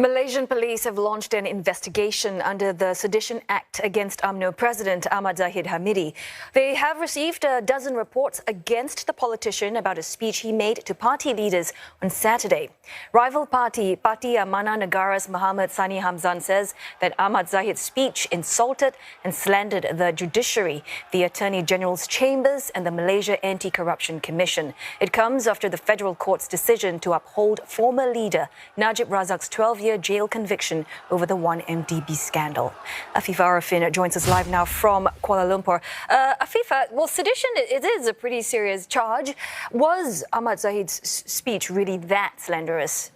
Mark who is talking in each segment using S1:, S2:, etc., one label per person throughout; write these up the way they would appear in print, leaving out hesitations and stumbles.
S1: Malaysian police have launched an investigation under the Sedition Act against UMNO President Ahmad Zahid Hamidi. They have received a dozen reports against the politician about a speech he made to party leaders on Saturday. Rival party Parti Amanah Negara's Muhammad Sani Hamzan says that Ahmad Zahid's speech insulted and slandered the judiciary, the Attorney General's chambers and the Malaysia Anti-Corruption Commission. It comes after the federal court's decision to uphold former leader Najib Razak's 12-year jail conviction over the 1MDB scandal. Afifa Arifin joins us live now from Kuala Lumpur. Afifa, well, sedition, it is a pretty serious charge. Was Ahmad Zahid's speech really that slanderous?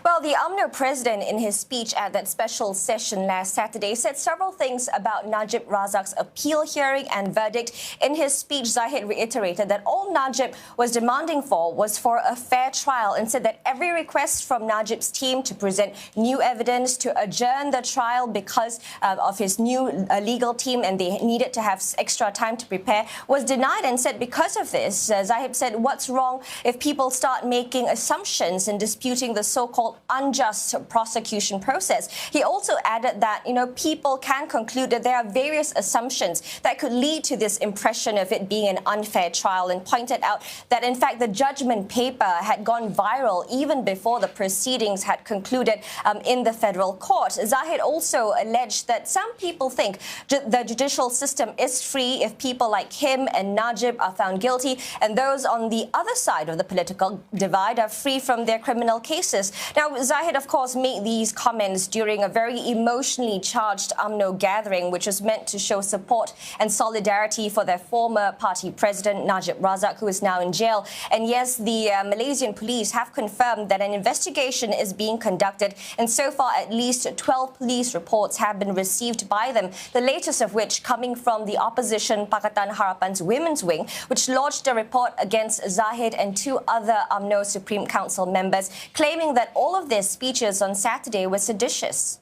S2: Well, the UMNO president, in his speech at that special session last Saturday, said several things about Najib Razak's appeal hearing and verdict. In his speech, Zahid reiterated that all Najib was demanding was for a fair trial, and said that every request from Najib's team to present new evidence, to adjourn the trial because of his new legal team and they needed to have extra time to prepare, was denied, and said because of this, Zahid said, what's wrong if people start making assumptions and disputing the so-called unjust prosecution process. He also added that, people can conclude that there are various assumptions that could lead to this impression of it being an unfair trial, and pointed out that, in fact, the judgment paper had gone viral even before the proceedings had concluded in the federal court. Zahid also alleged that some people think the judicial system is free if people like him and Najib are found guilty, and those on the other side of the political divide are free from their criminal cases. Now, Zahid, of course, made these comments during a very emotionally charged UMNO gathering, which was meant to show support and solidarity for their former party president, Najib Razak, who is now in jail. And yes, the Malaysian police have confirmed that an investigation is being conducted, and so far at least 12 police reports have been received by them, the latest of which coming from the opposition Pakatan Harapan's Women's Wing, which lodged a report against Zahid and two other UMNO Supreme Council members, claiming that all of their speeches on Saturday were seditious.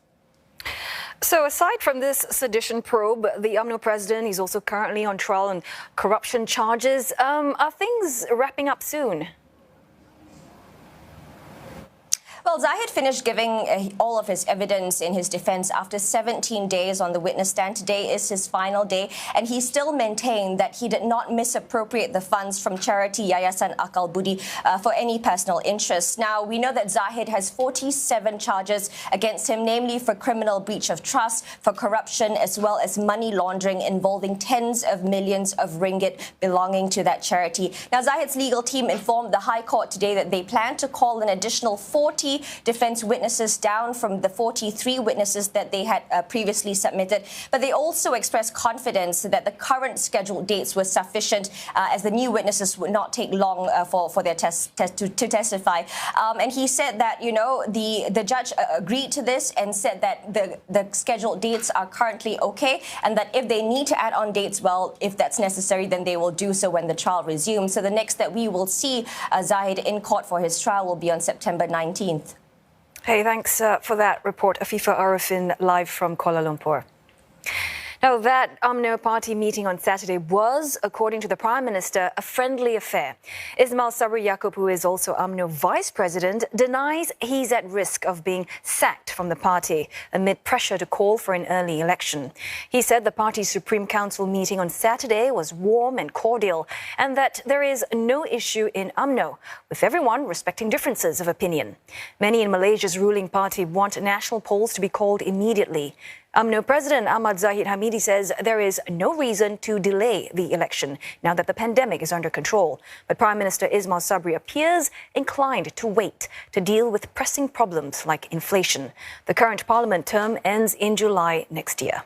S1: So aside from this sedition probe, the UMNO president is also currently on trial on corruption charges. Are things wrapping up soon?
S2: Well, Zahid finished giving all of his evidence in his defense after 17 days on the witness stand. Today is his final day, and he still maintained that he did not misappropriate the funds from charity Yayasan Akal Budi for any personal interests. Now, we know that Zahid has 47 charges against him, namely for criminal breach of trust, for corruption, as well as money laundering involving tens of millions of ringgit belonging to that charity. Now, Zahid's legal team informed the High Court today that they plan to call an additional 40 defense witnesses down from the 43 witnesses that they had previously submitted. But they also expressed confidence that the current scheduled dates were sufficient, as the new witnesses would not take long for their to testify. And he said that, the judge agreed to this and said that the scheduled dates are currently okay, and that if they need to add on dates, well, if that's necessary, then they will do so when the trial resumes. So the next that we will see Zahid in court for his trial will be on September 19th.
S1: Hey, thanks for that report, Afifa Arifin, live from Kuala Lumpur. Now, that UMNO party meeting on Saturday was, according to the Prime Minister, a friendly affair. Ismail Sabri Yaakob, who is also UMNO Vice President, denies he's at risk of being sacked from the party amid pressure to call for an early election. He said the party's Supreme Council meeting on Saturday was warm and cordial, and that there is no issue in UMNO, with everyone respecting differences of opinion. Many in Malaysia's ruling party want national polls to be called immediately. UMNO President Ahmad Zahid Hamidi says there is no reason to delay the election now that the pandemic is under control. But Prime Minister Ismail Sabri appears inclined to wait to deal with pressing problems like inflation. The current parliament term ends in July next year.